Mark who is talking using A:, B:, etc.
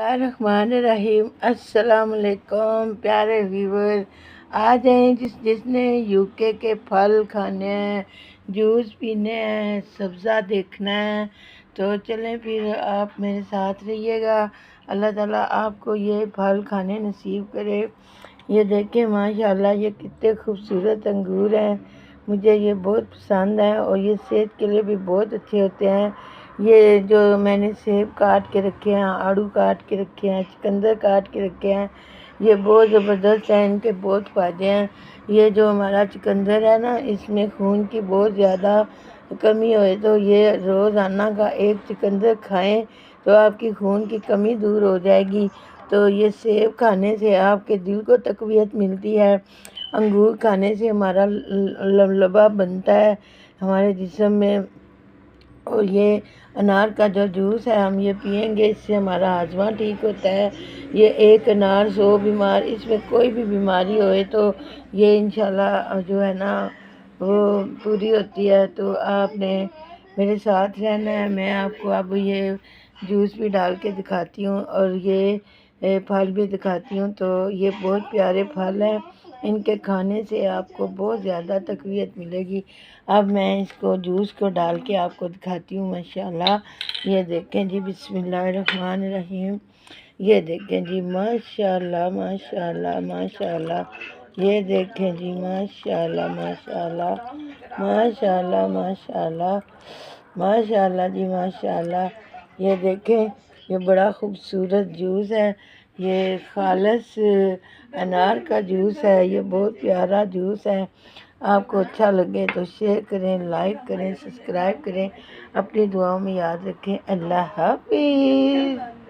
A: बिस्मिल्लाहिर्रहमानिर्रहीम। अस्सलाम वालेकुम प्यारे व्यूवर। आज हैं जिसने यूके के फल खाने हैं, जूस पीने हैं, सब्ज़ा देखना है, तो चलें फिर आप मेरे साथ रहिएगा। अल्लाह ताला आपको ये फल खाने नसीब करे। ये देखें माशाल्लाह, ये कितने खूबसूरत अंगूर हैं। मुझे ये बहुत पसंद है और ये सेहत के लिए भी बहुत अच्छे होते हैं। ये जो मैंने सेब काट के रखे हैं, आड़ू काट के रखे हैं, चुकंदर काट के रखे हैं, ये बहुत ज़बरदस्त हैं, इनके बहुत फ़ायदे हैं। ये जो हमारा चुकंदर है ना, इसमें खून की बहुत ज़्यादा कमी हो तो ये रोज़ाना का एक चुकंदर खाएं तो आपकी खून की कमी दूर हो जाएगी। तो ये सेब खाने से आपके दिल को तक़वियत मिलती है। अंगूर खाने से हमारा लबलबा बनता है हमारे जिस्म में। और ये अनार का जो जूस है, हम ये पियेंगे, इससे हमारा हाजमा ठीक होता है। ये एक अनार 100 बीमार, इसमें कोई भी बीमारी होए तो ये इंशाल्लाह जो है ना वो पूरी होती है। तो आपने मेरे साथ रहना है। मैं आपको अब ये जूस भी डाल के दिखाती हूँ और ये फल भी दिखाती हूँ। तो ये बहुत प्यारे फल हैं, इनके खाने से आपको बहुत ज़्यादा तक़वियत मिलेगी। अब मैं इसको जूस को डाल के आपको दिखाती हूँ माशाल्लाह। ये देखें जी, बिस्मिल्लाहिर्रहमानिर्रहीम। ये देखें जी, माशाल्लाह माशाल्लाह माशाल्लाह। ये देखें जी, माशाल्लाह माशाल्लाह माशाल्लाह माशाल्लाह माशाल्लाह जी माशाल्लाह। ये देखें, ये बड़ा खूबसूरत जूस है। ये खालिस अनार का जूस है। ये बहुत प्यारा जूस है। आपको अच्छा लगे तो शेयर करें, लाइक करें, सब्सक्राइब करें। अपनी दुआओं में याद रखें। अल्लाह हाफ़िज़।